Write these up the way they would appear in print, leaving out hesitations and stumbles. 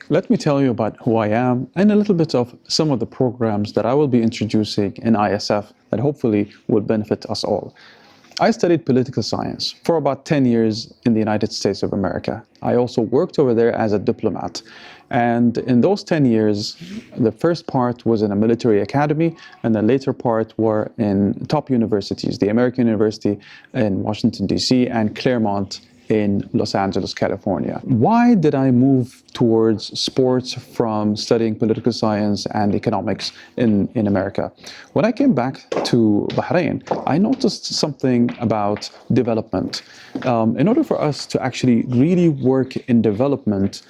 Let me tell you about who I am and a little bit of some of the programs that I will be introducing in ISF that hopefully will benefit us all. I studied political science for about 10 years in the United States of America. I also worked over there as a diplomat. And in those 10 years, the first part was in a military academy, and the later part were in top universities, the American University in Washington, D.C., and Claremont in Los Angeles, California. Why did I move towards sports from studying political science and economics in America? When I came back to Bahrain, I noticed something about development. In order for us to actually really work in development,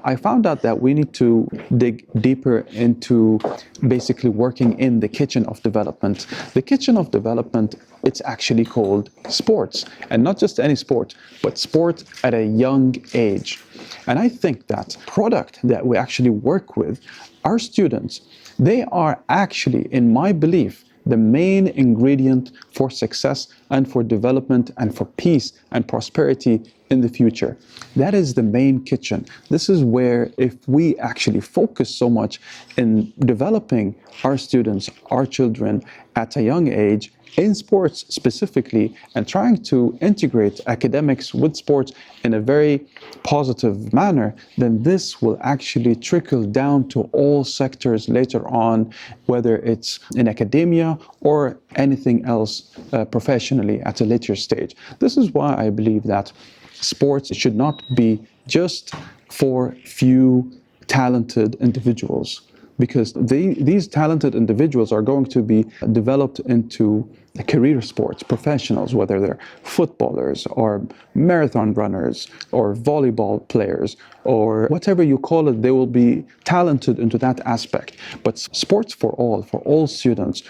I found out that we need to dig deeper into basically working in the kitchen of development. The kitchen of development, it's actually called sports, and not just any sport, but sport at a young age. And I think that product that we actually work with, our students, they are actually, in my belief, the main ingredient for success and for development and for peace and prosperity in the future. That is the main kitchen. This is where, if we actually focus so much in developing our students, our children at a young age, in sports specifically, and trying to integrate academics with sports in a very positive manner, then this will actually trickle down to all sectors later on, whether it's in academia or anything else professionally at a later stage. This is why I believe that sports should not be just for few talented individuals, because these talented individuals are going to be developed into career sports professionals, whether they're footballers or marathon runners or volleyball players or whatever you call it. They will be talented into that aspect. But sports for all students,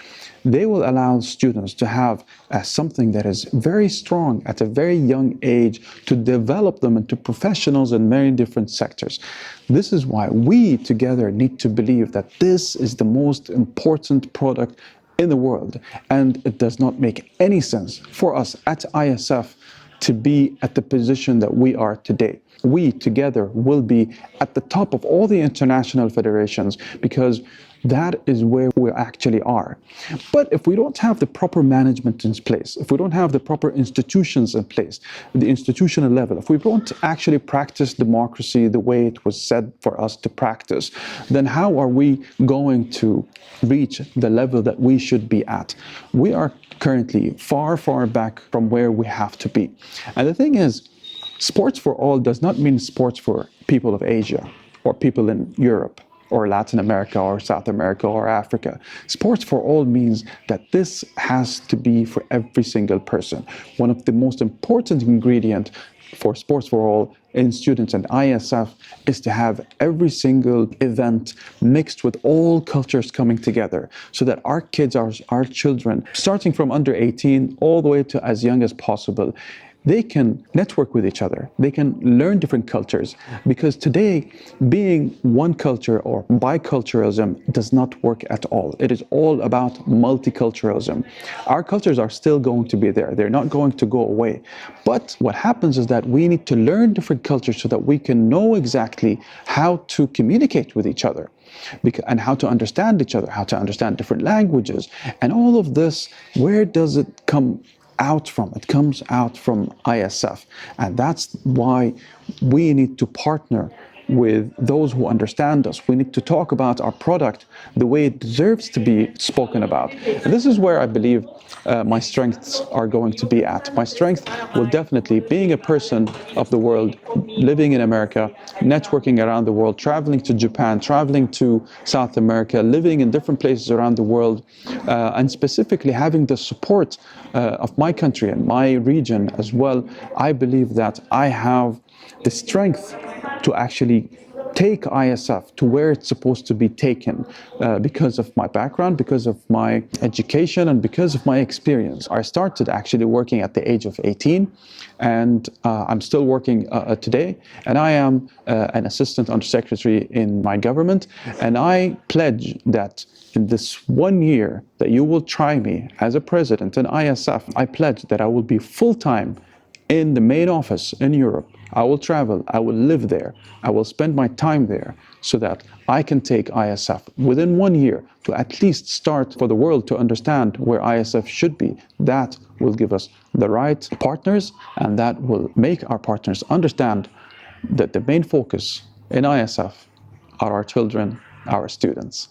they will allow students to have something that is very strong at a very young age, to develop them into professionals in many different sectors. This is why we together need to believe that this is the most important product in the world, and it does not make any sense for us at ISF to be at the position that we are today. We together will be at the top of all the international federations, because that is where we actually are. But if we don't have the proper management in place, if we don't have the proper institutions in place, the institutional level, if we don't actually practice democracy the way it was said for us to practice, then how are we going to reach the level that we should be at? We are currently far, far back from where we have to be. And the thing is, sports for all does not mean sports for people of Asia or people in Europe or Latin America or South America or Africa. Sports for all means that this has to be for every single person. One of the most important ingredients for sports for all in students and ISF is to have every single event mixed with all cultures coming together, so that our kids, our children, starting from under 18 all the way to as young as possible, they can network with each other. They can learn different cultures, because today, being one culture or biculturalism does not work at all. It is all about multiculturalism. Our cultures are still going to be there. They're not going to go away. But what happens is that we need to learn different cultures so that we can know exactly how to communicate with each other, and how to understand each other, how to understand different languages. And all of this, where does it come out from? It comes out from ISF. And that's why we need to partner with those who understand us. We need to talk about our product the way it deserves to be spoken about. And this is where I believe my strengths are going to be at. My strength will definitely, being a person of the world, living in America, networking around the world, traveling to Japan, traveling to South America, living in different places around the world, and specifically having the support of my country and my region as well. I believe that I have the strength to actually take ISF to where it's supposed to be taken, because of my background, because of my education, and because of my experience. I started actually working at the age of 18, and I'm still working today, and I am an assistant undersecretary in my government, and I pledge that in this 1 year that you will try me as a president in ISF, I pledge that I will be full-time in the main office in Europe. I will travel, I will live there, I will spend my time there so that I can take ISF within 1 year to at least start for the world to understand where ISF should be. That will give us the right partners, and that will make our partners understand that the main focus in ISF are our children, our students.